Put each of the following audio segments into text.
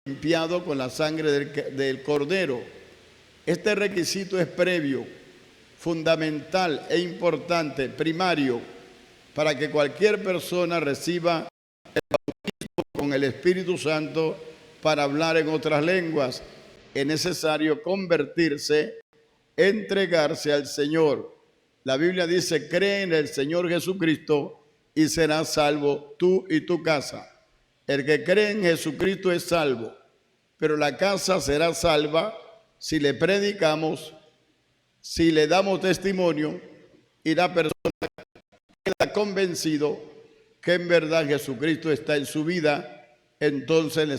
limpiado con la sangre del Cordero. Este requisito es previo, fundamental e importante, primario, para que cualquier persona reciba el bautismo con el Espíritu Santo para hablar en otras lenguas. Es necesario convertirse, entregarse al Señor. La Biblia dice: cree en el Señor Jesucristo y serás salvo tú y tu casa. El que cree en Jesucristo es salvo, pero la casa será salva si le predicamos, si le damos testimonio y la persona queda convencido que en verdad Jesucristo está en su vida, entonces le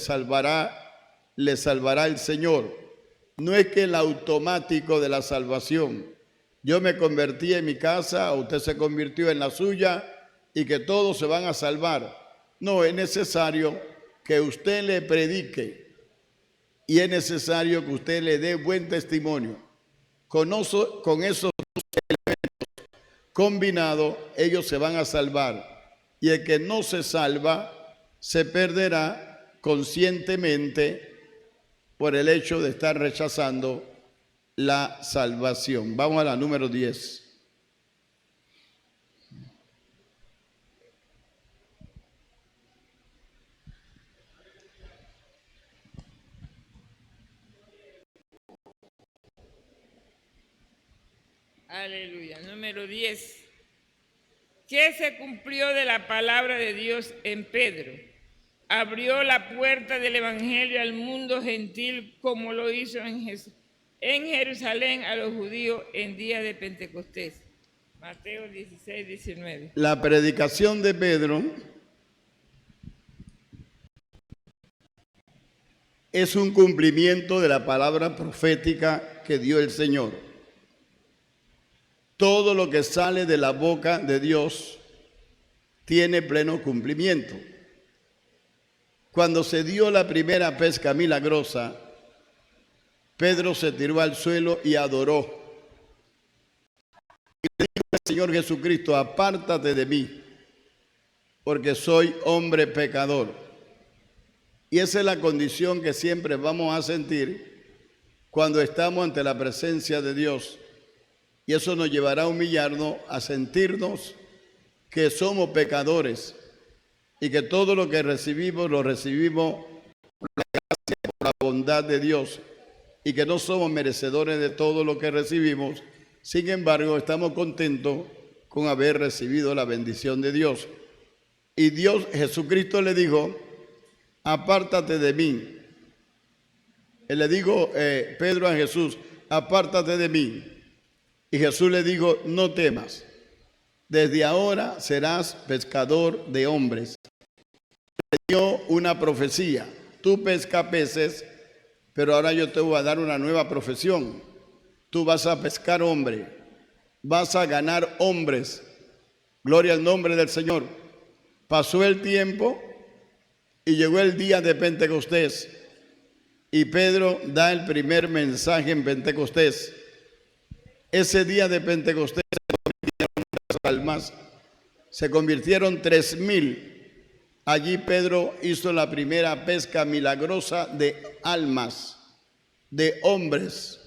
salvará el Señor. No es que el automático de la salvación, yo me convertí en mi casa, usted se convirtió en la suya y que todos se van a salvar. No, es necesario que usted le predique y es necesario que usted le dé buen testimonio. Con esos dos elementos combinados, ellos se van a salvar. Y el que no se salva se perderá conscientemente por el hecho de estar rechazando la salvación. Vamos a la número 10. Aleluya. Número 10. ¿Qué se cumplió de la palabra de Dios en Pedro? Abrió la puerta del Evangelio al mundo gentil, como lo hizo en Jerusalén a los judíos en día de Pentecostés. Mateo 16, 19. La predicación de Pedro es un cumplimiento de la palabra profética que dio el Señor. Todo lo que sale de la boca de Dios tiene pleno cumplimiento. Cuando se dio la primera pesca milagrosa, Pedro se tiró al suelo y adoró. Y le dijo al Señor Jesucristo: apártate de mí, porque soy hombre pecador. Y esa es la condición que siempre vamos a sentir cuando estamos ante la presencia de Dios. Y eso nos llevará a humillarnos, a sentirnos que somos pecadores y que todo lo que recibimos lo recibimos por la gracia, por la bondad de Dios, y que no somos merecedores de todo lo que recibimos. Sin embargo, estamos contentos con haber recibido la bendición de Dios. Y Jesucristo le dijo: apártate de mí. Él le dijo, Pedro a Jesús: apártate de mí. Y Jesús le dijo: no temas, desde ahora serás pescador de hombres. Le dio una profecía: tú pescas peces, pero ahora yo te voy a dar una nueva profesión. Tú vas a pescar hombres, vas a ganar hombres. Gloria al nombre del Señor. Pasó el tiempo y llegó el día de Pentecostés. Y Pedro da el primer mensaje en Pentecostés. Ese día de Pentecostés se convirtieron 3,000. Allí Pedro hizo la primera pesca milagrosa de almas, de hombres.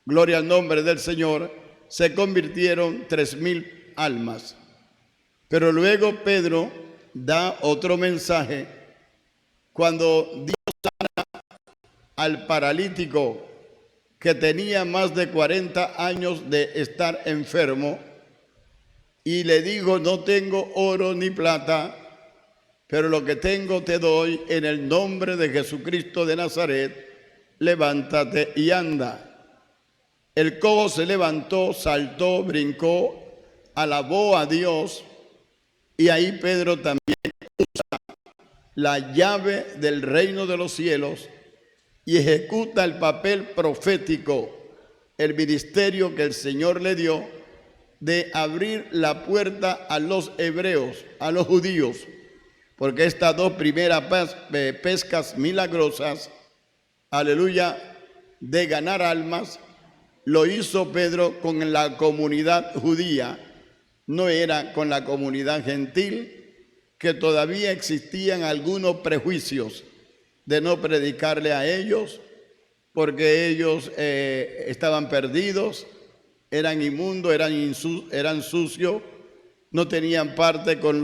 Gloria al nombre del Señor. Se convirtieron 3,000 almas. Pero luego Pedro da otro mensaje cuando Dios sana al paralítico que tenía más de 40 años de estar enfermo, y le digo: no tengo oro ni plata, pero lo que tengo te doy. En el nombre de Jesucristo de Nazaret, levántate y anda. El cojo se levantó, saltó, brincó, alabó a Dios, y ahí Pedro también usa la llave del reino de los cielos y ejecuta el papel profético, el ministerio que el Señor le dio de abrir la puerta a los hebreos, a los judíos, porque estas dos primeras pescas milagrosas, aleluya, de ganar almas, lo hizo Pedro con la comunidad judía, no era con la comunidad gentil, que todavía existían algunos prejuicios. de no predicarle a ellos, porque ellos estaban perdidos, eran inmundos, eran sucios, no tenían parte con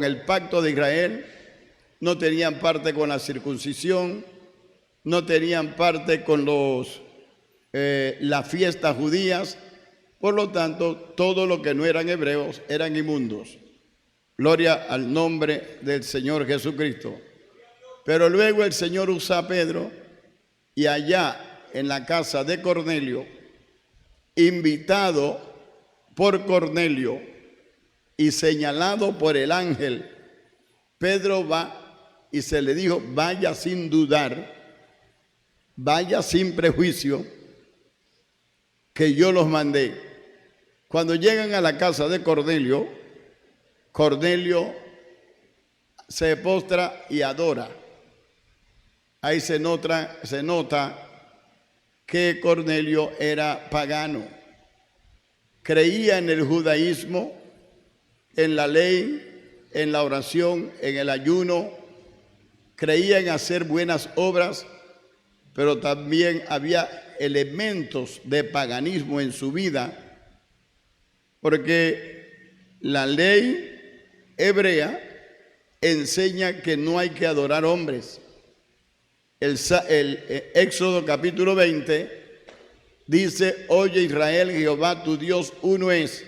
el pacto de Israel, no tenían parte con la circuncisión, no tenían parte con las fiestas judías. Por lo tanto, todo lo que no eran hebreos eran inmundos. Gloria al nombre del Señor Jesucristo. Pero luego el Señor usa a Pedro y allá en la casa de Cornelio, invitado por Cornelio y señalado por el ángel, Pedro va y se le dijo: vaya sin dudar, vaya sin prejuicio, que yo los mandé. Cuando llegan a la casa de Cornelio, Cornelio se postra y adora. Ahí se nota que Cornelio era pagano. Creía en el judaísmo, en la ley, en la oración, en el ayuno. Creía en hacer buenas obras, pero también había elementos de paganismo en su vida, porque la ley hebrea enseña que no hay que adorar hombres. El Éxodo capítulo 20 dice: oye Israel, Jehová tu Dios uno es,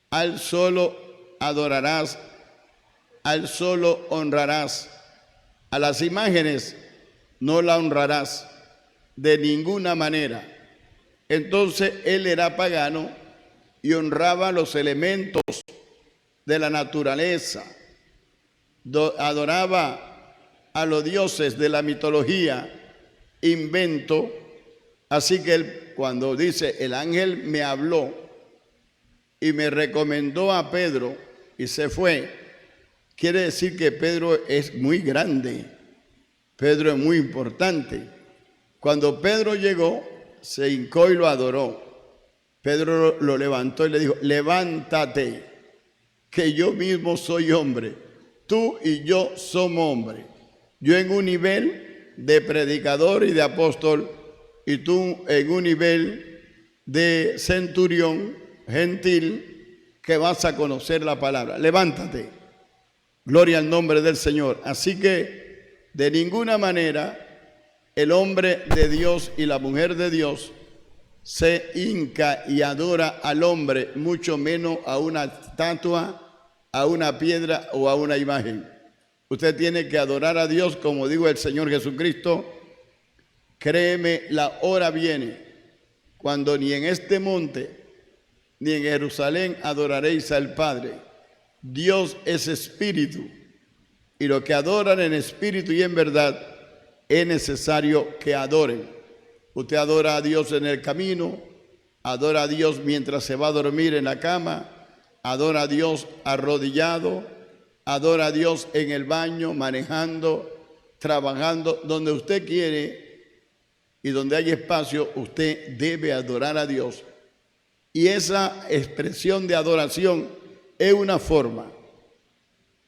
al solo adorarás, al solo honrarás, a las imágenes no la honrarás de ninguna manera. Entonces él era pagano y honraba los elementos de la naturaleza, adoraba a los dioses de la mitología, invento. Así que él, cuando dice el ángel me habló y me recomendó a Pedro y se fue, quiere decir que Pedro es muy grande, Pedro es muy importante. Cuando Pedro llegó, se hincó y lo adoró. Pedro lo levantó y le dijo: levántate, que yo mismo soy hombre, tú y yo somos hombres. Yo en un nivel de predicador y de apóstol, y tú en un nivel de centurión gentil que vas a conocer la palabra. Levántate, gloria al nombre del Señor. Así que de ninguna manera el hombre de Dios y la mujer de Dios se hinca y adora al hombre, mucho menos a una estatua, a una piedra o a una imagen. Usted tiene que adorar a Dios, como dijo el Señor Jesucristo: créeme, la hora viene cuando ni en este monte ni en Jerusalén adoraréis al Padre. Dios es espíritu, y los que adoran en espíritu y en verdad es necesario que adoren. Usted adora a Dios en el camino, adora a Dios mientras se va a dormir en la cama, adora a Dios arrodillado, adora a Dios en el baño, manejando, trabajando, donde usted quiere y donde hay espacio, usted debe adorar a Dios. Y esa expresión de adoración es una forma.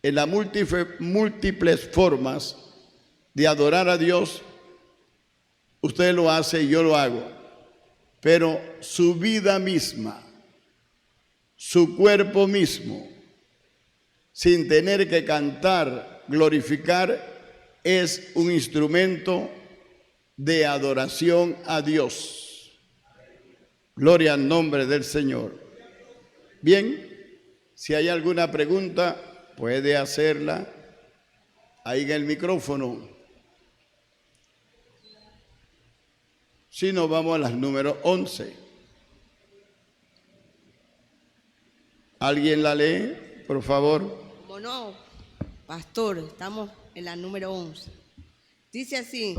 En las múltiples formas de adorar a Dios, usted lo hace y yo lo hago, pero su vida misma, su cuerpo mismo, sin tener que cantar, glorificar, es un instrumento de adoración a Dios. Gloria al nombre del Señor. Bien, si hay alguna pregunta, puede hacerla ahí en el micrófono. Si no, vamos a las número 11. ¿Alguien la lee, por favor? Bueno, pastor, estamos en la número 11. Dice así: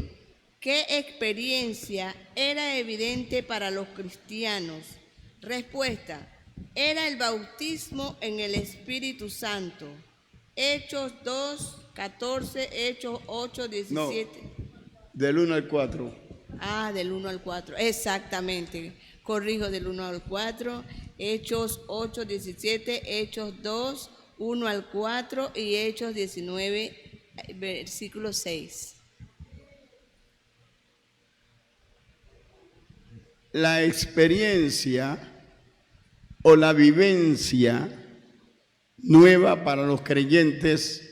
¿qué experiencia era evidente para los cristianos? Respuesta: era el bautismo en el Espíritu Santo. Hechos 2, 14, Hechos 8, 17. No, del 1 al 4. Del 1 al 4, exactamente. Corrijo, del 1 al 4. Hechos 8, 17, Hechos 2, 1 al 4 y Hechos 19, versículo 6. La experiencia o la vivencia nueva para los creyentes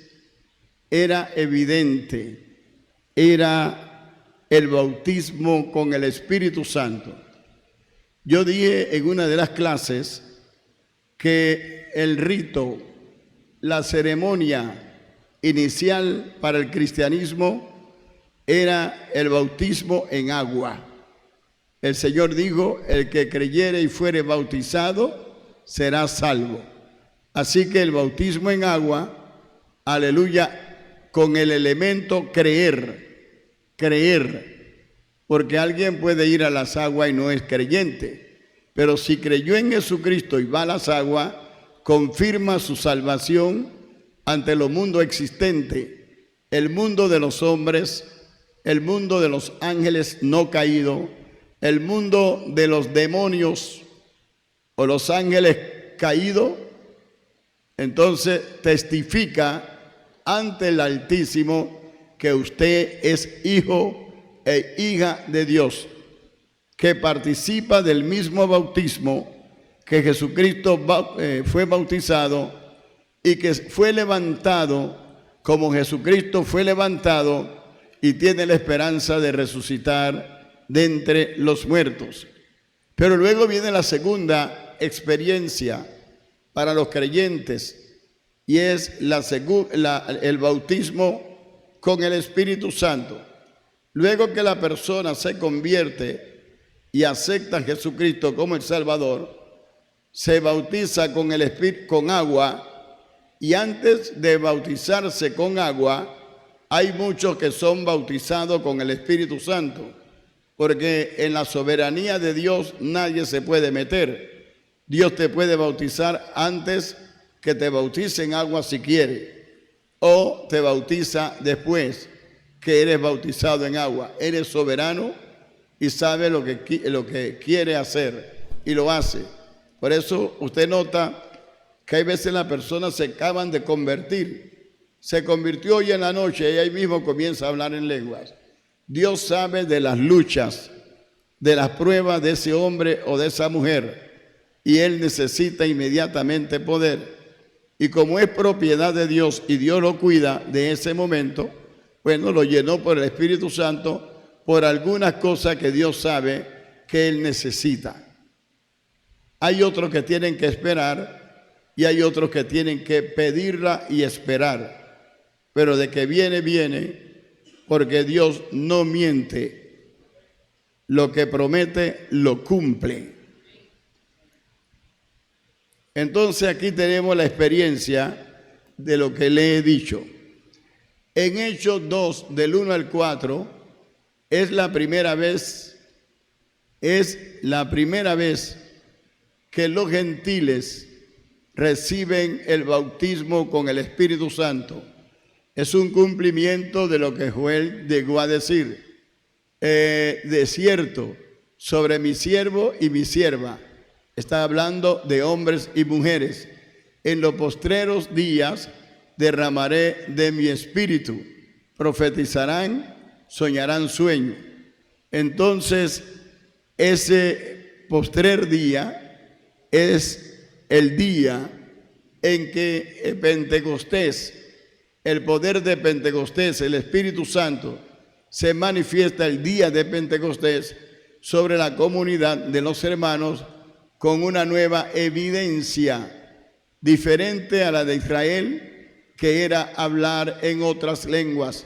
era evidente, era el bautismo con el Espíritu Santo. Yo dije en una de las clases que el rito, la ceremonia inicial para el cristianismo era el bautismo en agua. El Señor dijo, el que creyere y fuere bautizado será salvo. Así que el bautismo en agua, aleluya, con el elemento creer, porque alguien puede ir a las aguas y no es creyente, pero si creyó en Jesucristo y va a las aguas, confirma su salvación ante lo mundo existente, el mundo de los hombres, el mundo de los ángeles no caídos, el mundo de los demonios o los ángeles caídos. Entonces testifica ante el Altísimo que usted es hijo e hija de Dios, que participa del mismo bautismo que Jesucristo fue bautizado y que fue levantado como Jesucristo fue levantado y tiene la esperanza de resucitar de entre los muertos. Pero luego viene la segunda experiencia para los creyentes y es el bautismo con el Espíritu Santo. Luego que la persona se convierte y acepta a Jesucristo como el Salvador, se bautiza con el Espíritu, con agua, y antes de bautizarse con agua, hay muchos que son bautizados con el Espíritu Santo, porque en la soberanía de Dios nadie se puede meter. Dios te puede bautizar antes que te bautice en agua si quiere, o te bautiza después que eres bautizado en agua. Eres soberano y sabe lo que quiere hacer y lo hace. Por eso usted nota que hay veces las personas se acaban de convertir. Se convirtió hoy en la noche y ahí mismo comienza a hablar en lenguas. Dios sabe de las luchas, de las pruebas de ese hombre o de esa mujer, y Él necesita inmediatamente poder. Y como es propiedad de Dios y Dios lo cuida de ese momento, bueno, lo llenó por el Espíritu Santo por algunas cosas que Dios sabe que Él necesita. Hay otros que tienen que esperar y hay otros que tienen que pedirla y esperar. Pero de que viene, viene. Porque Dios no miente, lo que promete lo cumple. Entonces aquí tenemos la experiencia de lo que le he dicho. En Hechos 2, del 1 al 4, es la primera vez que los gentiles reciben el bautismo con el Espíritu Santo. Es un cumplimiento de lo que Joel llegó a decir. De cierto, sobre mi siervo y mi sierva. Está hablando de hombres y mujeres. En los postreros días derramaré de mi espíritu. Profetizarán, soñarán sueños. Entonces, ese postrer día es el día en que Pentecostés, el poder de Pentecostés, el Espíritu Santo, se manifiesta el día de Pentecostés sobre la comunidad de los hermanos con una nueva evidencia, diferente a la de Israel, que era hablar en otras lenguas.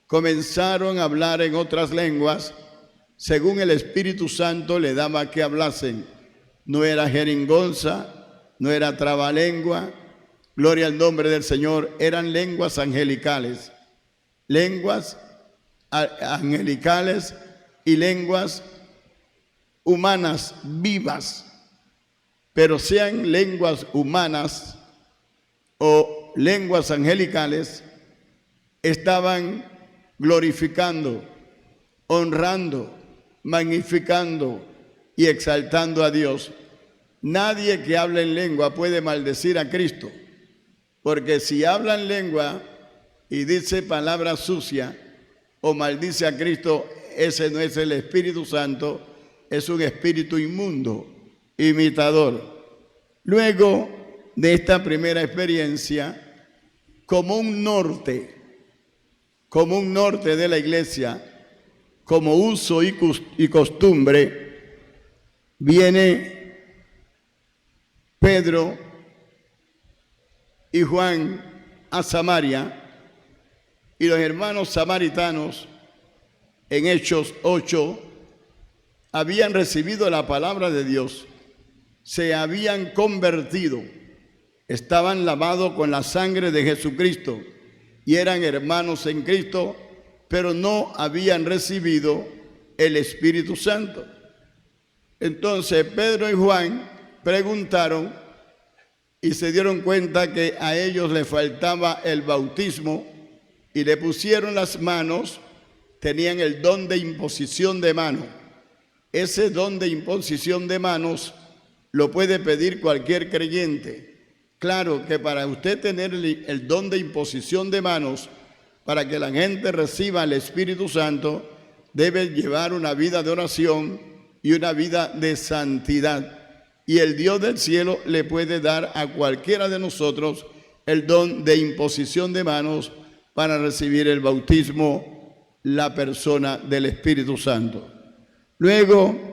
Comenzaron a hablar en otras lenguas, según el Espíritu Santo le daba que hablasen. No era jeringonza, no era trabalengua. Gloria al nombre del Señor, eran lenguas angelicales y lenguas humanas vivas, pero sean lenguas humanas o lenguas angelicales, estaban glorificando, honrando, magnificando y exaltando a Dios. Nadie que hable en lengua puede maldecir a Cristo. Porque si hablan lengua y dice palabra sucia o maldice a Cristo, ese no es el Espíritu Santo, es un espíritu inmundo, imitador. Luego de esta primera experiencia, como un norte de la iglesia, como uso y costumbre, viene Pedro y Juan a Samaria, y los hermanos samaritanos en Hechos 8 habían recibido la palabra de Dios, se habían convertido, estaban lavados con la sangre de Jesucristo y eran hermanos en Cristo, pero no habían recibido el Espíritu Santo. Entonces Pedro y Juan preguntaron y se dieron cuenta que a ellos les faltaba el bautismo y le pusieron las manos, tenían el don de imposición de mano. Ese don de imposición de manos lo puede pedir cualquier creyente. Claro que para usted tener el don de imposición de manos, para que la gente reciba el Espíritu Santo, debe llevar una vida de oración y una vida de santidad. Y el Dios del cielo le puede dar a cualquiera de nosotros el don de imposición de manos para recibir el bautismo, la persona del Espíritu Santo. Luego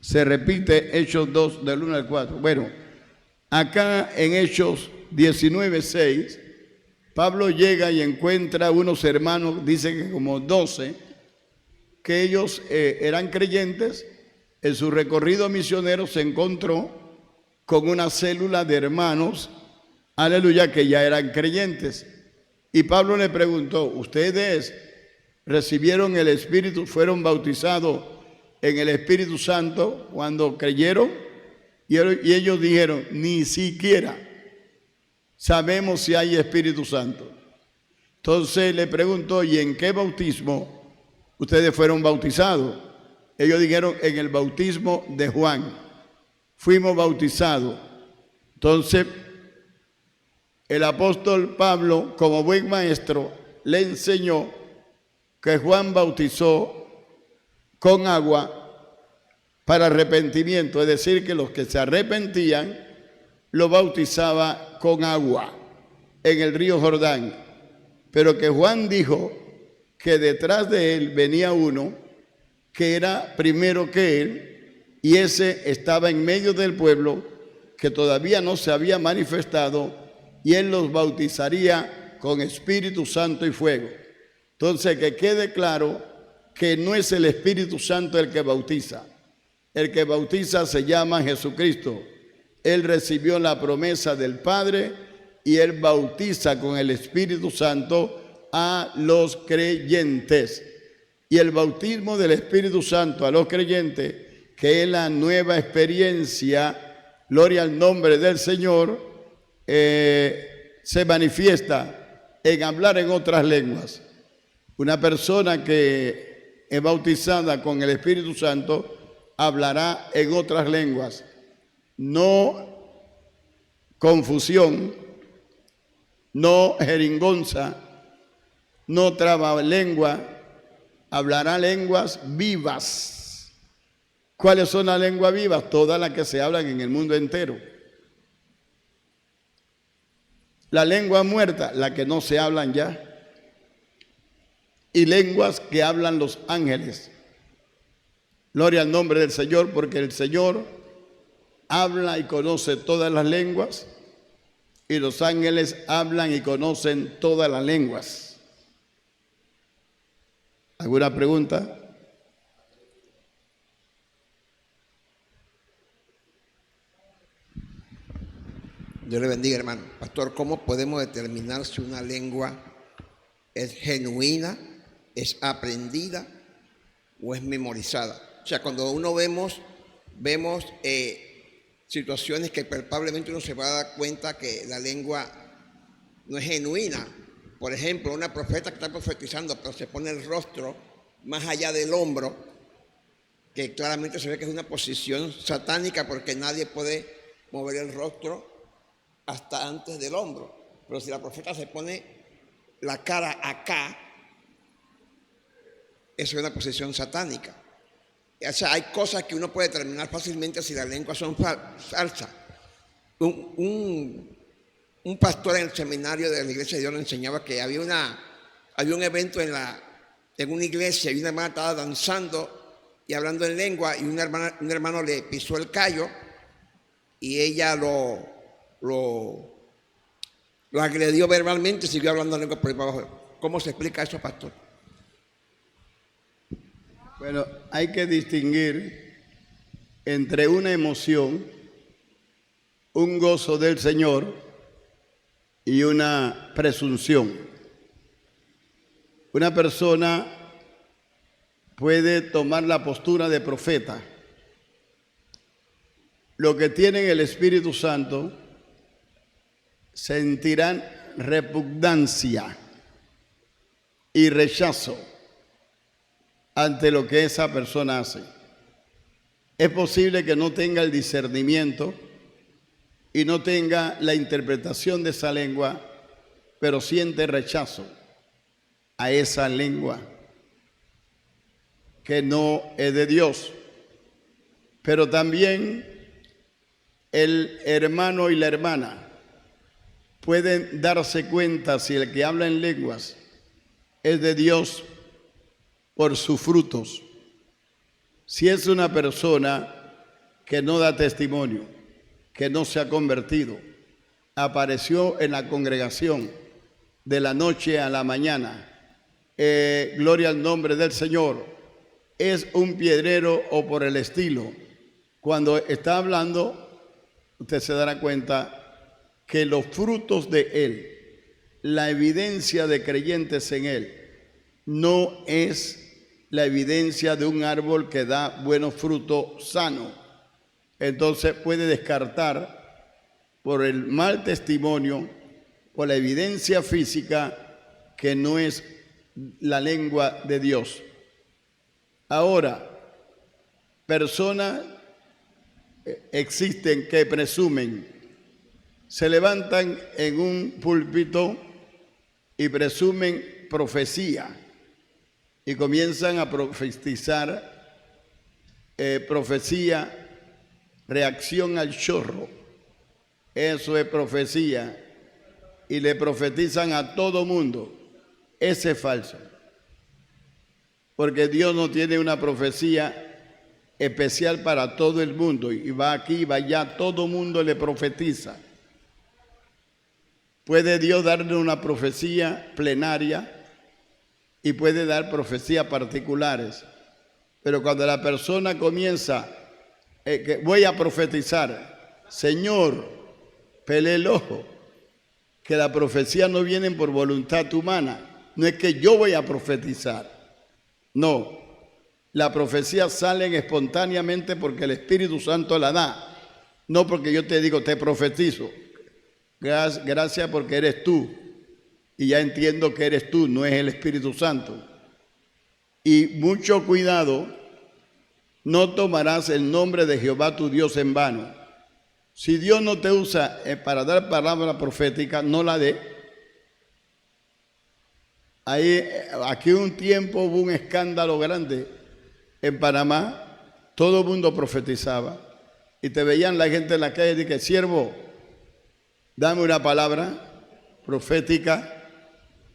se repite Hechos 2 del 1 al 4. Bueno, acá en Hechos 19:6, Pablo llega y encuentra unos hermanos, dice que como 12, que ellos eran creyentes. En su recorrido misionero se encontró con una célula de hermanos, aleluya, que ya eran creyentes. Y Pablo le preguntó, ¿ustedes recibieron el Espíritu, fueron bautizados en el Espíritu Santo cuando creyeron? Y ellos dijeron, ni siquiera sabemos si hay Espíritu Santo. Entonces le preguntó, ¿y en qué bautismo ustedes fueron bautizados? Ellos dijeron, en el bautismo de Juan fuimos bautizados. Entonces el apóstol Pablo, como buen maestro, le enseñó que Juan bautizó con agua para arrepentimiento, es decir, que los que se arrepentían lo bautizaba con agua en el río Jordán, pero que Juan dijo que detrás de él venía uno que era primero que él, y ese estaba en medio del pueblo que todavía no se había manifestado, y él los bautizaría con Espíritu Santo y fuego. Entonces, que quede claro que no es el Espíritu Santo el que bautiza. El que bautiza se llama Jesucristo. Él recibió la promesa del Padre y él bautiza con el Espíritu Santo a los creyentes. Y el bautismo del Espíritu Santo a los creyentes, que es la nueva experiencia, gloria al nombre del Señor, se manifiesta en hablar en otras lenguas. Una persona que es bautizada con el Espíritu Santo hablará en otras lenguas. No confusión, no jeringonza, no trabalengua, hablará lenguas vivas. ¿Cuáles son las lenguas vivas? Todas las que se hablan en el mundo entero. La lengua muerta, la que no se hablan ya. Y lenguas que hablan los ángeles. Gloria al nombre del Señor, porque el Señor habla y conoce todas las lenguas, y los ángeles hablan y conocen todas las lenguas. ¿Alguna pregunta? Dios le bendiga, hermano. Pastor, ¿cómo podemos determinar si una lengua es genuina, es aprendida o es memorizada? O sea, cuando uno vemos situaciones que palpablemente uno se va a dar cuenta que la lengua no es genuina. Por ejemplo, una profeta que está profetizando, pero se pone el rostro más allá del hombro, que claramente se ve que es una posición satánica, porque nadie puede mover el rostro hasta antes del hombro. Pero si la profeta se pone la cara acá, eso es una posesión satánica. O sea, hay cosas que uno puede determinar fácilmente si las lenguas son falsas. Un pastor en el seminario de la Iglesia de Dios le enseñaba que había un evento en una iglesia y una hermana estaba danzando y hablando en lengua, y un hermano le pisó el callo y ella lo agredió verbalmente y siguió hablando en lengua por ahí para abajo. ¿Cómo se explica eso, pastor? Bueno, hay que distinguir entre una emoción, un gozo del Señor y una presunción. Una persona puede tomar la postura de profeta. Los que tienen el Espíritu Santo sentirán repugnancia y rechazo ante lo que esa persona hace. Es posible que no tenga el discernimiento y no tenga la interpretación de esa lengua, pero siente rechazo a esa lengua que no es de Dios. Pero también el hermano y la hermana pueden darse cuenta si el que habla en lenguas es de Dios por sus frutos. Si es una persona que no da testimonio, que no se ha convertido, apareció en la congregación de la noche a la mañana, gloria al nombre del Señor, es un piedrero o por el estilo, cuando está hablando, usted se dará cuenta que los frutos de él, la evidencia de creyentes en él, no es la evidencia de un árbol que da buenos frutos sanos. Entonces puede descartar por el mal testimonio, por la evidencia física, que no es la lengua de Dios. Ahora, personas existen que presumen, se levantan en un púlpito y presumen profecía y comienzan a profetizar profecía, reacción al chorro. Eso es profecía y le profetizan a todo mundo. Ese es falso, porque Dios no tiene una profecía especial para todo el mundo y va aquí, va allá, todo mundo le profetiza. Puede Dios darle una profecía plenaria y puede dar profecías particulares, pero cuando la persona comienza, que voy a profetizar, Señor, pelé el ojo, que la profecía no viene por voluntad humana, no es que yo voy a profetizar, no, la profecía sale espontáneamente porque el Espíritu Santo la da, no porque yo te digo, te profetizo, gracias porque eres tú, y ya entiendo que eres tú, no es el Espíritu Santo. Y mucho cuidado, no tomarás el nombre de Jehová tu Dios en vano. Si Dios no te usa para dar palabra profética, no la dé. Aquí un tiempo hubo un escándalo grande en Panamá, todo el mundo profetizaba y te veían la gente en la calle y dije, siervo, dame una palabra profética.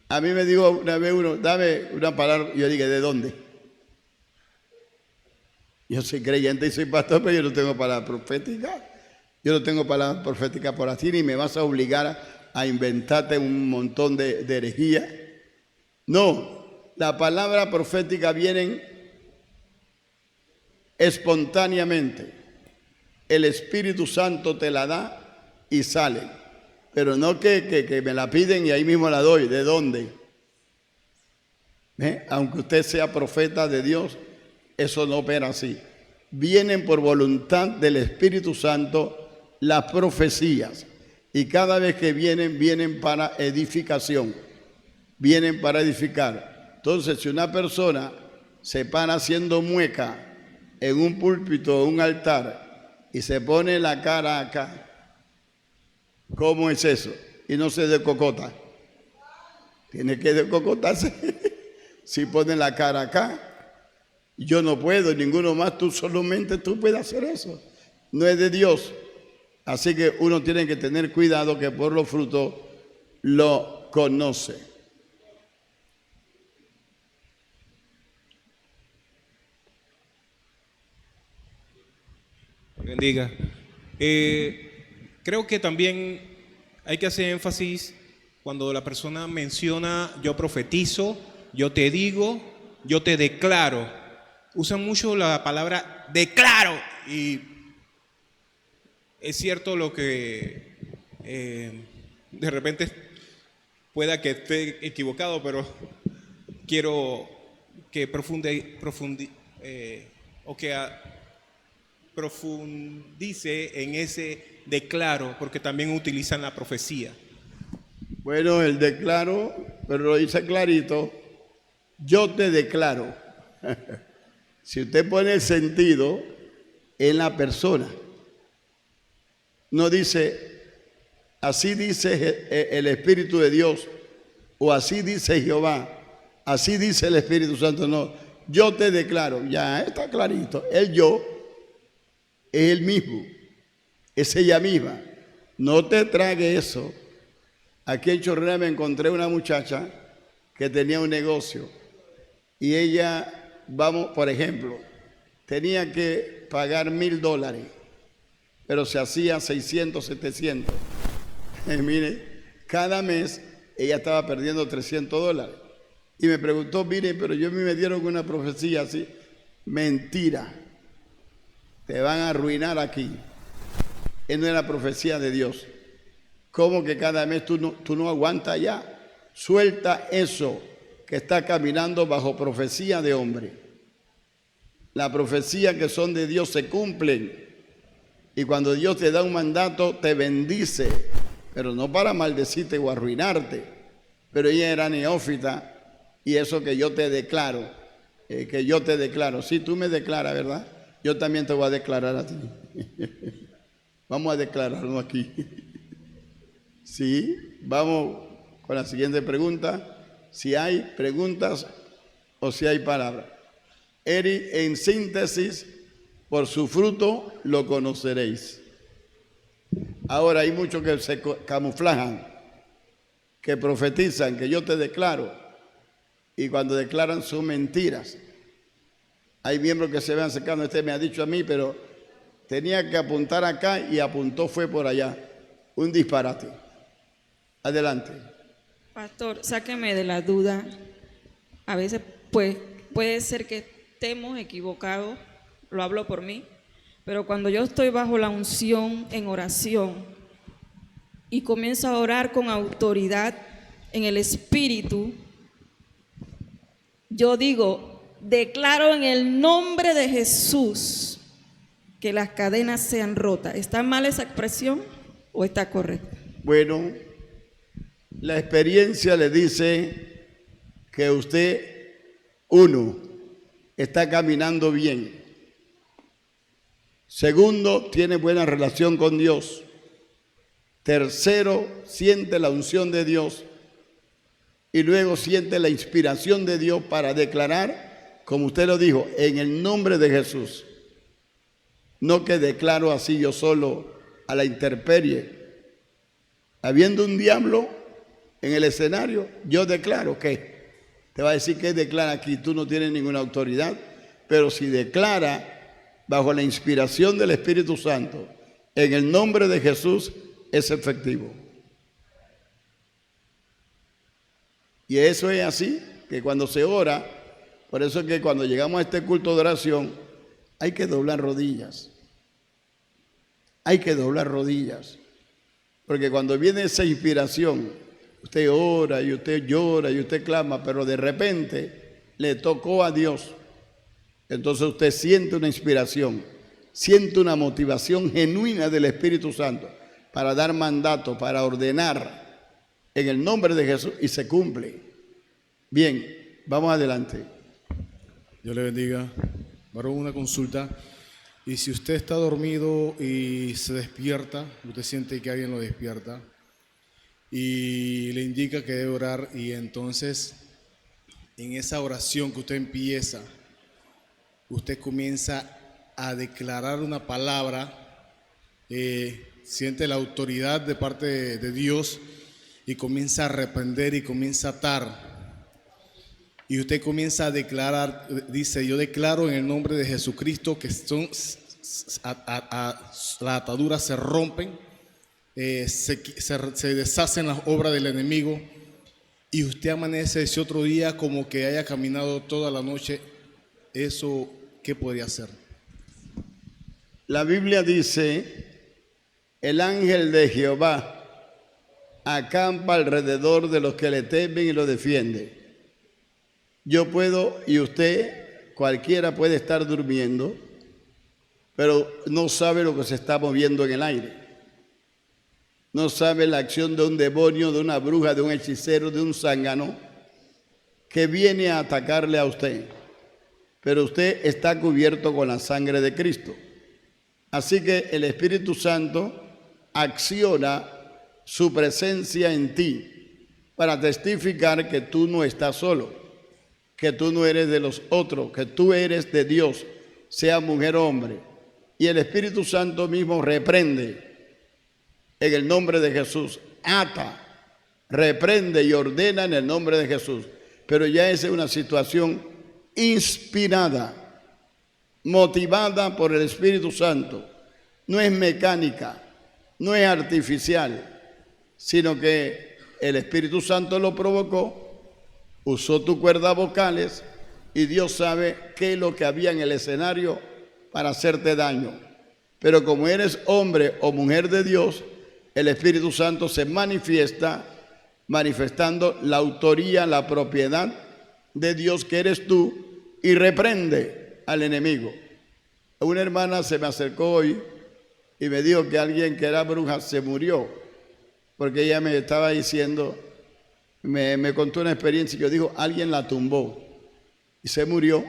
A mí me dijo una vez uno, dame una palabra, y yo dije, ¿de dónde? Yo soy creyente y soy pastor, pero yo no tengo palabra profética. Yo no tengo palabra profética por así, ni me vas a obligar a inventarte un montón de herejía. No, la palabra profética viene espontáneamente. El Espíritu Santo te la da y sale. Pero no que me la piden y ahí mismo la doy. ¿De dónde? Aunque usted sea profeta de Dios, eso no opera así. Vienen por voluntad del Espíritu Santo las profecías. Y cada vez que vienen para edificación. Vienen para edificar. Entonces, si una persona se para haciendo mueca en un púlpito o un altar y se pone la cara acá, ¿Cómo es eso? Y no se descocota. Tiene que descocotarse. Si pone la cara acá, yo no puedo, ninguno más, tú solamente tú puedes hacer eso. No es de Dios. Así que uno tiene que tener cuidado que por los frutos lo conoce. Bendiga. Creo que también hay que hacer énfasis cuando la persona menciona yo profetizo, yo te digo, yo te declaro. Usan mucho la palabra declaro y es cierto lo que de repente pueda que esté equivocado, pero quiero que profundice en ese declaro, porque también utilizan la profecía. Bueno, el declaro, pero lo dice clarito, yo te declaro. Si usted pone el sentido en la persona, no dice, así dice el Espíritu de Dios, o así dice Jehová, así dice el Espíritu Santo, no, yo te declaro, ya está clarito, el yo es el mismo, es ella misma, no te trague eso. Aquí en Chorrera me encontré una muchacha que tenía un negocio y ella, por ejemplo, tenía que pagar $1,000, pero se hacía 600, 700. Mire, cada mes ella estaba perdiendo $300. Y me preguntó, mire, pero yo me dieron una profecía así. Mentira, te van a arruinar aquí. No era profecía de Dios. ¿Cómo que cada mes tú no aguantas ya? Suelta eso que está caminando bajo profecía de hombre. Las profecías que son de Dios se cumplen. Y cuando Dios te da un mandato, te bendice. Pero no para maldecirte o arruinarte. Pero ella era neófita. Y eso que yo te declaro. Si tú me declaras, ¿verdad? Yo también te voy a declarar a ti. Vamos a declararlo aquí. Sí, vamos con la siguiente pregunta. Si hay preguntas o si hay palabras. Eri, en síntesis, por su fruto lo conoceréis. Ahora hay muchos que se camuflajan, que profetizan, que yo te declaro, y cuando declaran son mentiras. Hay miembros que se ven acercando, me ha dicho a mí, pero tenía que apuntar acá y apuntó fue por allá. Un disparate. Adelante. Pastor, sáqueme de la duda. A veces pues puede ser que estemos equivocados, lo hablo por mí, pero cuando yo estoy bajo la unción en oración y comienzo a orar con autoridad en el Espíritu, yo digo, declaro en el nombre de Jesús que las cadenas sean rotas. ¿Está mal esa expresión o está correcta? Bueno, la experiencia le dice que usted, uno, está caminando bien. Segundo, tiene buena relación con Dios. Tercero, siente la unción de Dios. Y luego siente la inspiración de Dios para declarar, como usted lo dijo, en el nombre de Jesús. No que declaro así yo solo a la intemperie. Habiendo un diablo en el escenario, yo declaro que. Te va a decir que declara aquí, tú no tienes ninguna autoridad. Pero si declara bajo la inspiración del Espíritu Santo, en el nombre de Jesús, es efectivo. Y eso es así, que cuando se ora, por eso es que cuando llegamos a este culto de oración, hay que doblar rodillas. Hay que doblar rodillas. Porque cuando viene esa inspiración, usted ora y usted llora y usted clama, pero de repente le tocó a Dios. Entonces usted siente una inspiración, siente una motivación genuina del Espíritu Santo para dar mandato, para ordenar en el nombre de Jesús y se cumple. Bien, vamos adelante. Dios le bendiga. Varón, una consulta. Y si usted está dormido y se despierta, usted siente que alguien lo despierta y le indica que debe orar, y entonces en esa oración que usted empieza, usted comienza a declarar una palabra, siente la autoridad de parte de Dios y comienza a reprender y comienza a atar. Y usted comienza a declarar, dice: yo declaro en el nombre de Jesucristo que las ataduras se rompen, se deshacen las obras del enemigo, y usted amanece ese otro día como que haya caminado toda la noche. ¿Eso qué podría hacer? La Biblia dice: el ángel de Jehová acampa alrededor de los que le temen y lo defiende. Yo puedo, y usted, cualquiera puede estar durmiendo, pero no sabe lo que se está moviendo en el aire. No sabe la acción de un demonio, de una bruja, de un hechicero, de un zángano que viene a atacarle a usted. Pero usted está cubierto con la sangre de Cristo. Así que el Espíritu Santo acciona su presencia en ti para testificar que tú no estás solo, que tú no eres de los otros, que tú eres de Dios, sea mujer o hombre. Y el Espíritu Santo mismo reprende en el nombre de Jesús, ata, reprende y ordena en el nombre de Jesús. Pero ya es una situación inspirada, motivada por el Espíritu Santo. No es mecánica, no es artificial, sino que el Espíritu Santo lo provocó, usó tus cuerdas vocales, y Dios sabe qué es lo que había en el escenario para hacerte daño. Pero como eres hombre o mujer de Dios, el Espíritu Santo se manifiesta, manifestando la autoría, la propiedad de Dios que eres tú, y reprende al enemigo. Una hermana se me acercó hoy y me dijo que alguien que era bruja se murió, porque ella me estaba diciendo, me contó una experiencia, y yo digo, alguien la tumbó y se murió.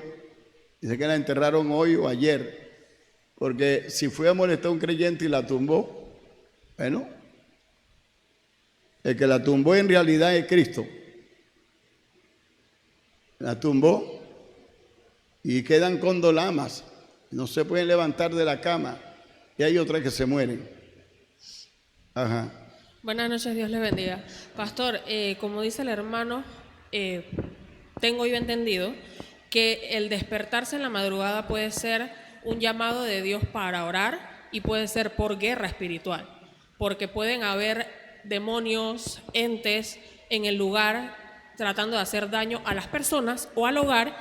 Dice que la enterraron hoy o ayer, porque si fue a molestar a un creyente y la tumbó, bueno, el que la tumbó en realidad es Cristo. La tumbó y quedan condolamas, no se pueden levantar de la cama, y hay otras que se mueren. Ajá. Buenas noches, Dios le bendiga. Pastor, como dice el hermano, tengo yo entendido que el despertarse en la madrugada puede ser un llamado de Dios para orar, y puede ser por guerra espiritual, porque pueden haber demonios, entes en el lugar tratando de hacer daño a las personas o al hogar,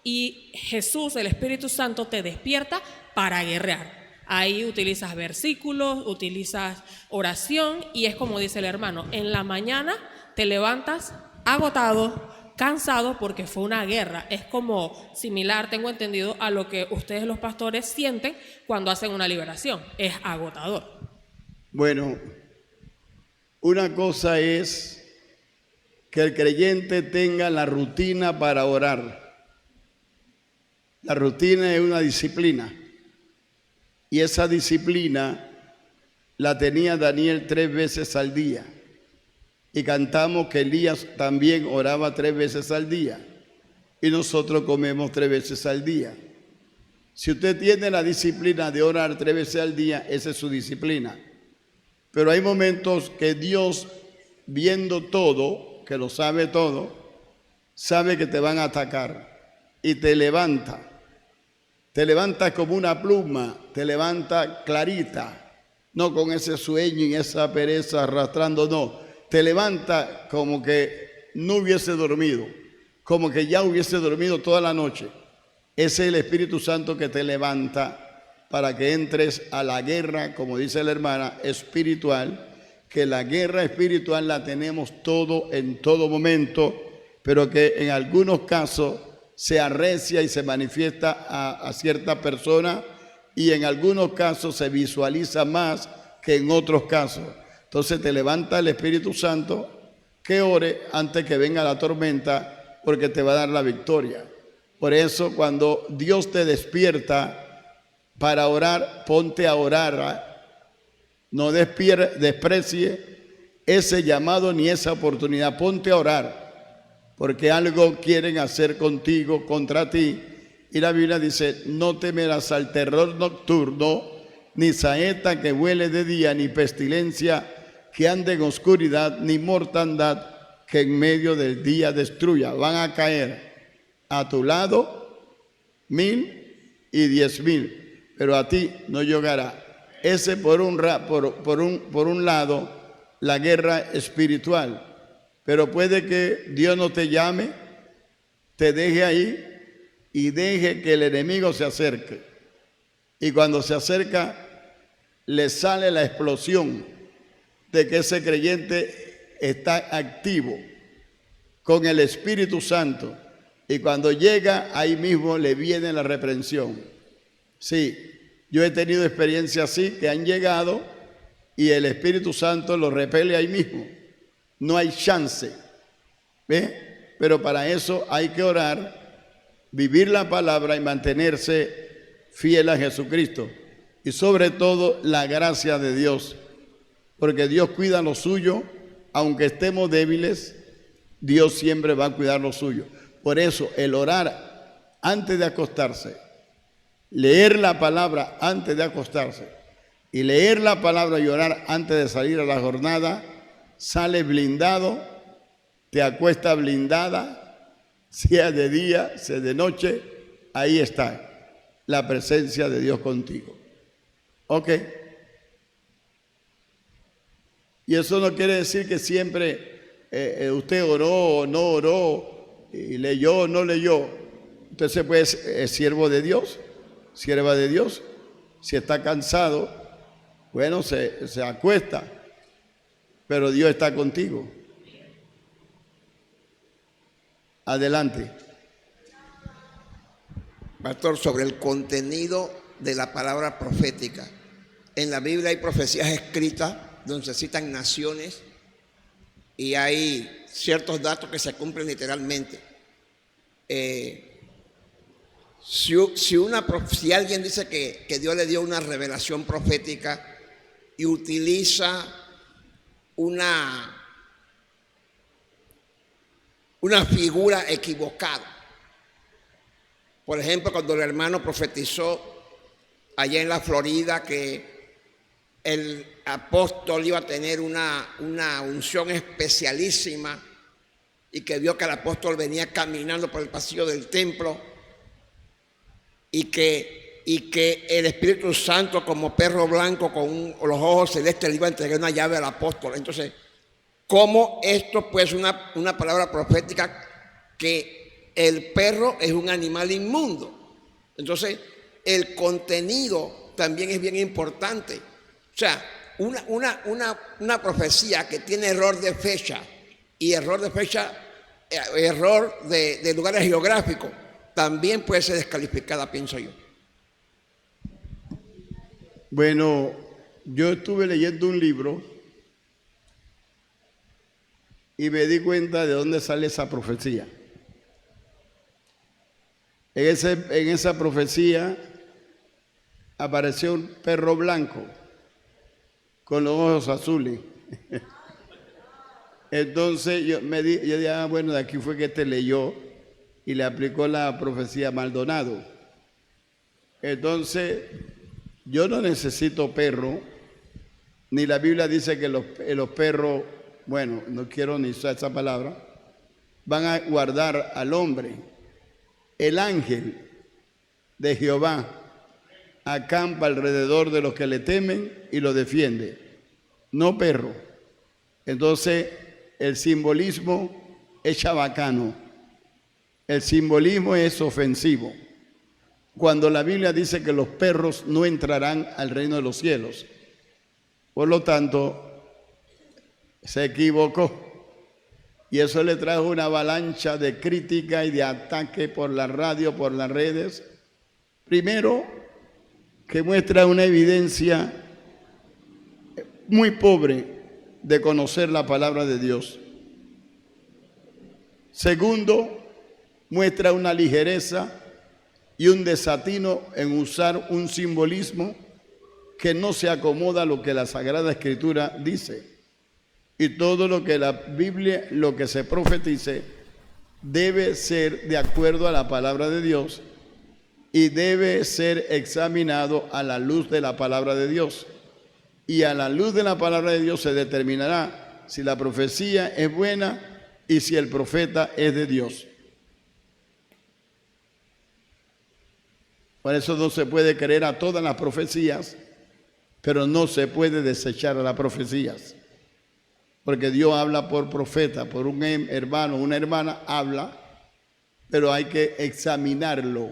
y Jesús, el Espíritu Santo, te despierta para guerrear. Ahí utilizas versículos, utilizas oración, y es como dice el hermano, en la mañana te levantas agotado, cansado, porque fue una guerra. Es como similar, tengo entendido, a lo que ustedes los pastores sienten cuando hacen una liberación. Es agotador. Bueno, una cosa es que el creyente tenga la rutina para orar. La rutina es una disciplina, y esa disciplina la tenía Daniel 3 veces al día, y cantamos que Elías también oraba 3 veces al día, y nosotros comemos 3 veces al día. Si usted tiene la disciplina de orar 3 veces al día, esa es su disciplina. Pero hay momentos que Dios, viendo todo, que lo sabe todo, sabe que te van a atacar y te levanta. Te levanta como una pluma, te levanta clarita, no con ese sueño y esa pereza arrastrando, no. Te levanta como que no hubiese dormido, como que ya hubiese dormido toda la noche. Ese es el Espíritu Santo que te levanta para que entres a la guerra, como dice la hermana, espiritual, que la guerra espiritual la tenemos todo en todo momento, pero que en algunos casos se arrecia y se manifiesta a cierta persona, y en algunos casos se visualiza más que en otros casos. Entonces te levanta el Espíritu Santo, que ore antes que venga la tormenta, porque te va a dar la victoria. Por eso cuando Dios te despierta, para orar, ponte a orar. No desprecie ese llamado ni esa oportunidad. Ponte a orar, porque algo quieren hacer contigo, contra ti. Y la Biblia dice, no temerás al terror nocturno, ni saeta que huele de día, ni pestilencia que ande en oscuridad, ni mortandad que en medio del día destruya. Van a caer a tu lado 1000 y 10,000, pero a ti no llegará. Ese por un lado, la guerra espiritual. Pero puede que Dios no te llame, te deje ahí y deje que el enemigo se acerque. Y cuando se acerca, le sale la explosión de que ese creyente está activo con el Espíritu Santo. Y cuando llega, ahí mismo le viene la reprensión. Sí, yo he tenido experiencias así, que han llegado y el Espíritu Santo los repele ahí mismo. No hay chance. ¿Ve? Pero para eso hay que orar, vivir la palabra y mantenerse fiel a Jesucristo. Y sobre todo la gracia de Dios. Porque Dios cuida lo suyo, aunque estemos débiles, Dios siempre va a cuidar lo suyo. Por eso el orar antes de acostarse, leer la palabra antes de acostarse y leer la palabra y orar antes de salir a la jornada, sale blindado, te acuesta blindada, sea de día, sea de noche, ahí está la presencia de Dios contigo. ¿Ok? Y eso no quiere decir que siempre usted oró o no oró, y leyó o no leyó. Usted es siervo de Dios, sierva de Dios. Si está cansado, bueno, se acuesta, pero Dios está contigo. Adelante. Pastor, sobre el contenido de la palabra profética. En la Biblia hay profecías escritas donde se citan naciones y hay ciertos datos que se cumplen literalmente. Si alguien dice que Dios le dio una revelación profética y utiliza una figura equivocada, por ejemplo, cuando el hermano profetizó allá en la Florida que el apóstol iba a tener una unción especialísima y que vio que el apóstol venía caminando por el pasillo del templo y que el Espíritu Santo, como perro blanco con los ojos celestes, le iba a entregar una llave al apóstol. Entonces, ¿cómo esto pues una palabra profética que el perro es un animal inmundo? Entonces, el contenido también es bien importante. O sea, una profecía que tiene error de fecha y error de lugares geográficos también puede ser descalificada, pienso yo. Bueno, yo estuve leyendo un libro y me di cuenta de dónde sale esa profecía. En esa profecía apareció un perro blanco con los ojos azules. Entonces yo dije, bueno, de aquí fue que te leyó y le aplicó la profecía a Maldonado. Entonces, yo no necesito perro, ni la Biblia dice que los perros, bueno, no quiero ni usar esa palabra, van a guardar al hombre. El ángel de Jehová acampa alrededor de los que le temen y lo defiende, no perro. Entonces, el simbolismo es chabacano, el simbolismo es ofensivo. Cuando la Biblia dice que los perros no entrarán al reino de los cielos, por lo tanto, se equivocó. Y eso le trajo una avalancha de crítica y de ataque por la radio, por las redes. Primero, que muestra una evidencia muy pobre de conocer la palabra de Dios. Segundo, muestra una ligereza y un desatino en usar un simbolismo que no se acomoda a lo que la Sagrada Escritura dice. Y todo lo que la Biblia, lo que se profetice, debe ser de acuerdo a la palabra de Dios y debe ser examinado a la luz de la palabra de Dios. Y a la luz de la palabra de Dios se determinará si la profecía es buena y si el profeta es de Dios. Por eso no se puede creer a todas las profecías, pero no se puede desechar a las profecías. Porque Dios habla por profeta, por un hermano, una hermana habla, pero hay que examinarlo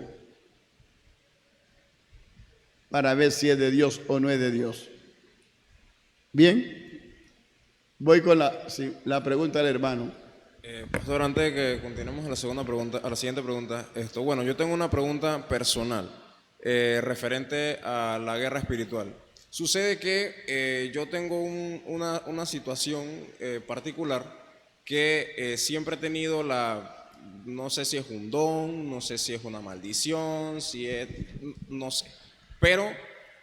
para ver si es de Dios o no es de Dios. Bien, voy con la pregunta del hermano. Pastor, antes de que continuemos a la segunda pregunta, a la siguiente pregunta, bueno, yo tengo una pregunta personal referente a la guerra espiritual. Sucede que yo tengo una situación particular que siempre he tenido no sé si es un don, no sé si es una maldición, no sé. Pero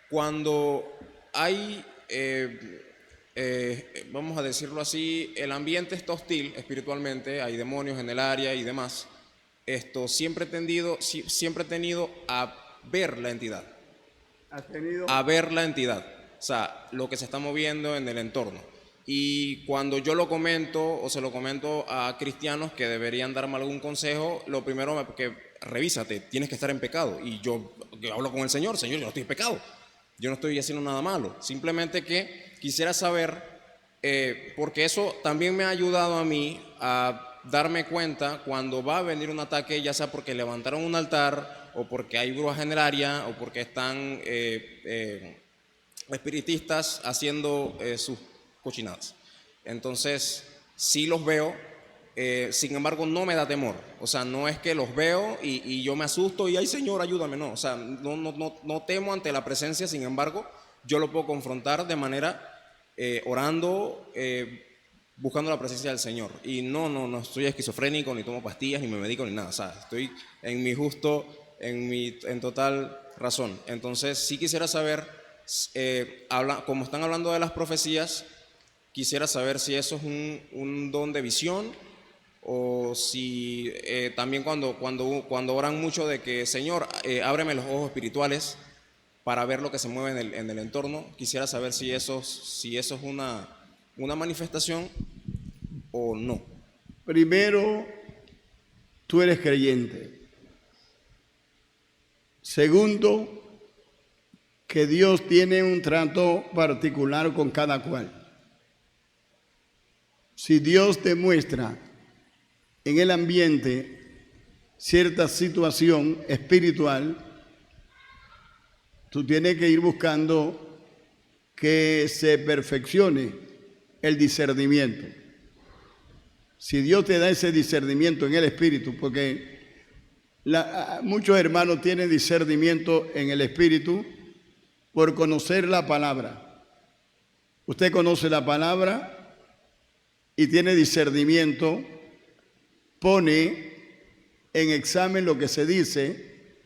cuando hay, vamos a decirlo así, el ambiente está hostil espiritualmente, hay demonios en el área y demás, siempre he tenido a ver la entidad. A ver la entidad, o sea, lo que se está moviendo en el entorno. Y cuando yo lo comento o se lo comento a cristianos que deberían darme algún consejo, lo primero que revísate, tienes que estar en pecado. Y yo hablo con el Señor, yo no estoy en pecado, yo no estoy haciendo nada malo. Simplemente que quisiera saber, porque eso también me ha ayudado a mí a darme cuenta cuando va a venir un ataque, ya sea porque levantaron un altar, o porque hay brujas en el área, o porque están espiritistas haciendo sus cochinadas. Entonces, sí los veo, sin embargo, no me da temor. O sea, no es que los veo y yo me asusto y, ay, Señor, ayúdame, no. O sea, no temo ante la presencia, sin embargo, yo lo puedo confrontar de manera orando, buscando la presencia del Señor. Y no estoy esquizofrénico, ni tomo pastillas, ni me medico, ni nada. O sea, estoy en mi justo... en total razón. Entonces, sí quisiera saber, como están hablando de las profecías, quisiera saber si eso es un don de visión o si también cuando oran mucho de que, Señor, ábreme los ojos espirituales para ver lo que se mueve en el entorno. Quisiera saber si eso es una manifestación o no. Primero, tú eres creyente. Segundo, que Dios tiene un trato particular con cada cual. Si Dios te muestra en el ambiente cierta situación espiritual, tú tienes que ir buscando que se perfeccione el discernimiento. Si Dios te da ese discernimiento en el espíritu, porque muchos hermanos tienen discernimiento en el espíritu por conocer la palabra. Usted conoce la palabra y tiene discernimiento, pone en examen lo que se dice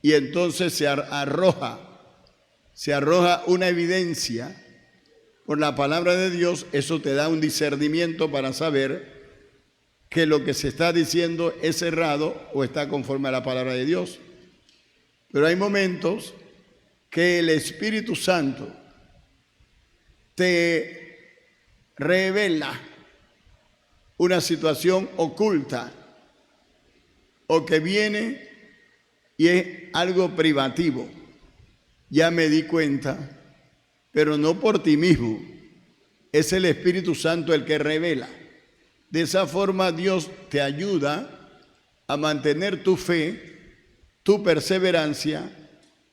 y entonces se arroja una evidencia por la palabra de Dios. Eso te da un discernimiento para saber que lo que se está diciendo es errado o está conforme a la palabra de Dios. Pero hay momentos que el Espíritu Santo te revela una situación oculta o que viene y es algo privativo. Ya me di cuenta, pero no por ti mismo. Es el Espíritu Santo el que revela. De esa forma Dios te ayuda a mantener tu fe, tu perseverancia,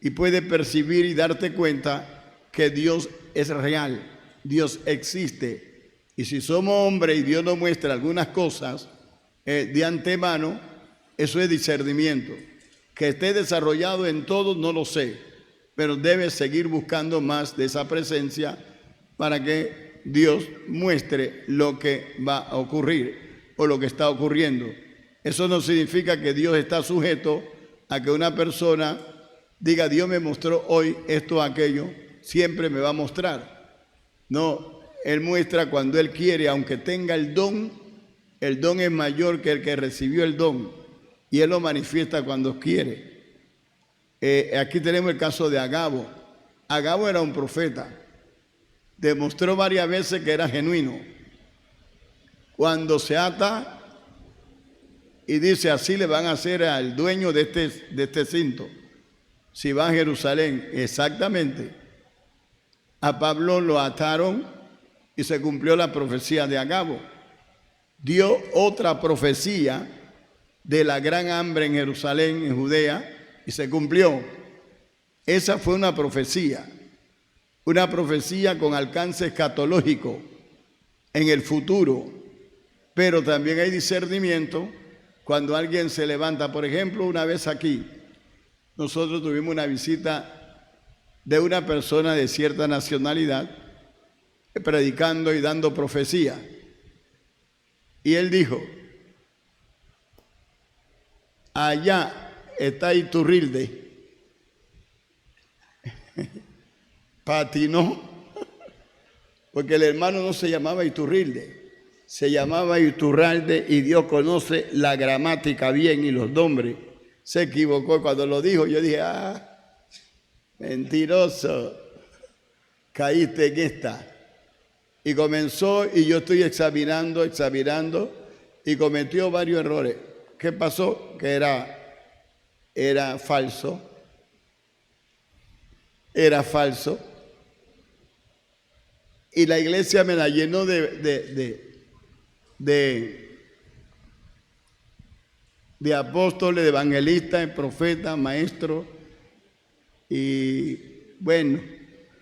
y puede percibir y darte cuenta que Dios es real, Dios existe. Y si somos hombres y Dios nos muestra algunas cosas de antemano, eso es discernimiento. Que esté desarrollado en todo, no lo sé, pero debes seguir buscando más de esa presencia para que Dios muestre lo que va a ocurrir o lo que está ocurriendo. Eso no significa que Dios está sujeto a que una persona diga, Dios me mostró hoy esto o aquello, siempre me va a mostrar. No, Él muestra cuando Él quiere, aunque tenga el don es mayor que el que recibió el don, y Él lo manifiesta cuando quiere. Aquí tenemos el caso de Agabo. Agabo era un profeta, demostró varias veces que era genuino. Cuando se ata y dice, así le van a hacer al dueño de este cinto, si va a Jerusalén, exactamente. A Pablo lo ataron y se cumplió la profecía de Agabo. Dio otra profecía de la gran hambre en Jerusalén, en Judea, y se cumplió. Esa fue una profecía con alcance escatológico en el futuro, pero también hay discernimiento cuando alguien se levanta. Por ejemplo, una vez aquí, nosotros tuvimos una visita de una persona de cierta nacionalidad, predicando y dando profecía. Y él dijo, allá está Iturrilde. Patinó, porque el hermano no se llamaba Iturrilde, se llamaba Iturralde, y Dios conoce la gramática bien y los nombres. Se equivocó cuando lo dijo. Yo dije, mentiroso, caíste en esta. Y comenzó, y yo estoy examinando, y cometió varios errores. ¿Qué pasó? Que era falso. Era falso. Y la iglesia me la llenó de apóstoles, de evangelistas, de profetas, maestros. Y bueno,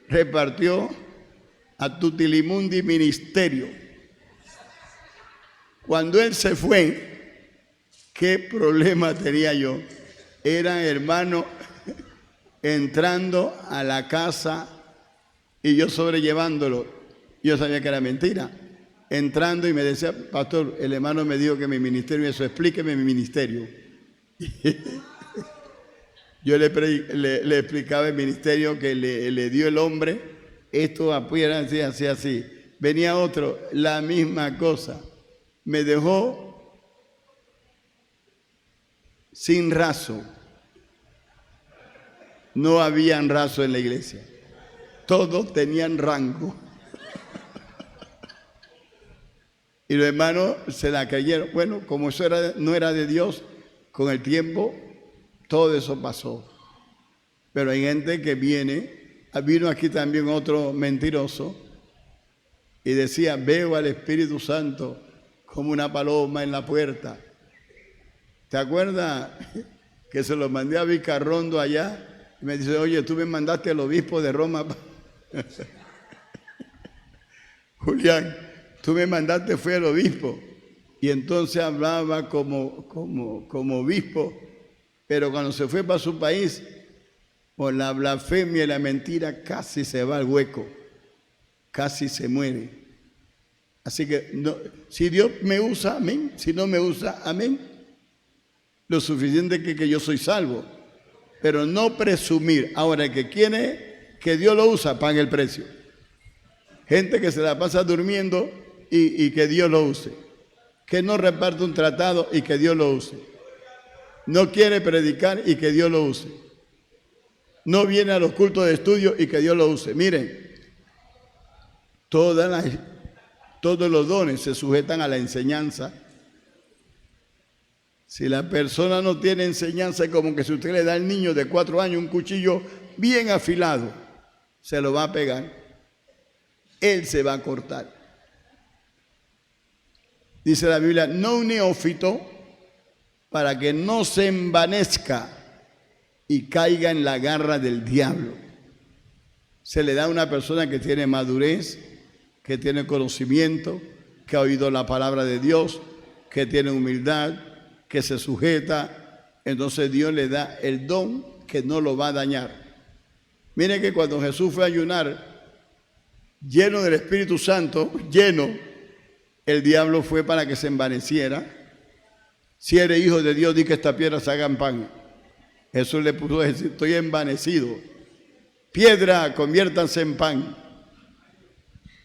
repartió a tutilimundi ministerio. Cuando él se fue, ¿qué problema tenía yo? Era hermano entrando a la casa y yo sobrellevándolo. Yo sabía que era mentira. Entrando y me decía, pastor, el hermano me dijo que mi ministerio, eso, explíqueme mi ministerio. Yo le explicaba el ministerio que le dio el hombre, esto apoya así. Venía otro, la misma cosa. Me dejó sin raso. No habían raso en la iglesia. Todos tenían rango. Y los hermanos se la creyeron. Bueno, como eso no era de Dios, con el tiempo todo eso pasó. Pero hay gente que vino aquí también otro mentiroso y decía, veo al Espíritu Santo como una paloma en la puerta. ¿Te acuerdas que se lo mandé a Vicarrondo allá? Y me dice, oye, tú me mandaste al obispo de Roma. Julián, tú me mandaste, fue al obispo. Y entonces hablaba como obispo, pero cuando se fue para su país, por la blasfemia y la mentira, casi se va al hueco, casi se muere. Así que no, si Dios me usa, amén. Si no me usa, amén. Lo suficiente que yo soy salvo, pero no presumir. Ahora, el que quiere que Dios lo usa, pague el precio. Gente que se la pasa durmiendo y que Dios lo use. Que no reparte un tratado y que Dios lo use. No quiere predicar y que Dios lo use. No viene a los cultos de estudio y que Dios lo use. Miren, todos los dones se sujetan a la enseñanza. Si la persona no tiene enseñanza, es como que si usted le da al niño de 4 años un cuchillo bien afilado, se lo va a pegar. Él se va a cortar. Dice la Biblia, no un neófito, para que no se envanezca y caiga en la garra del diablo. Se le da a una persona que tiene madurez, que tiene conocimiento, que ha oído la palabra de Dios, que tiene humildad, que se sujeta. Entonces Dios le da el don que no lo va a dañar. Mire que cuando Jesús fue a ayunar, lleno del Espíritu Santo, el diablo fue para que se envaneciera. Si eres hijo de Dios, di que esta piedra se haga pan. Jesús le pudo decir, estoy envanecido. Piedra, conviértanse en pan.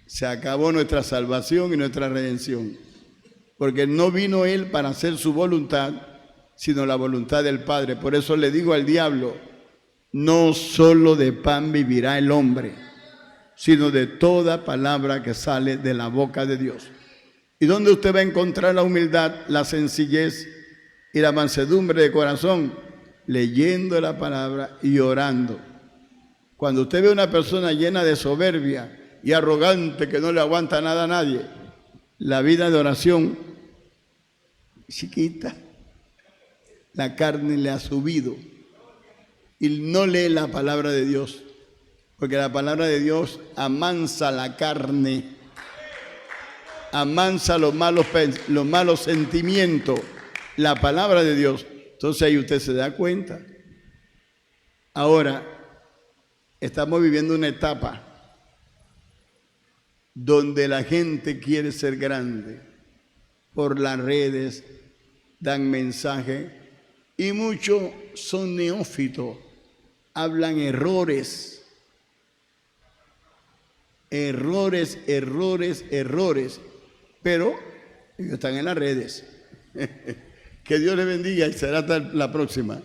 Se acabó nuestra salvación y nuestra redención. Porque no vino Él para hacer su voluntad, sino la voluntad del Padre. Por eso le digo al diablo, no solo de pan vivirá el hombre, sino de toda palabra que sale de la boca de Dios. ¿Y dónde usted va a encontrar la humildad, la sencillez y la mansedumbre de corazón? Leyendo la palabra y orando. Cuando usted ve a una persona llena de soberbia y arrogante que no le aguanta nada a nadie, la vida de oración chiquita, la carne le ha subido y no lee la palabra de Dios, porque la palabra de Dios amansa la carne, amansa los malos sentimientos, la palabra de Dios. Entonces ahí usted se da cuenta. Ahora, estamos viviendo una etapa donde la gente quiere ser grande. Por las redes dan mensaje y muchos son neófitos, hablan errores, pero ellos están en las redes. Que Dios les bendiga y será hasta la próxima.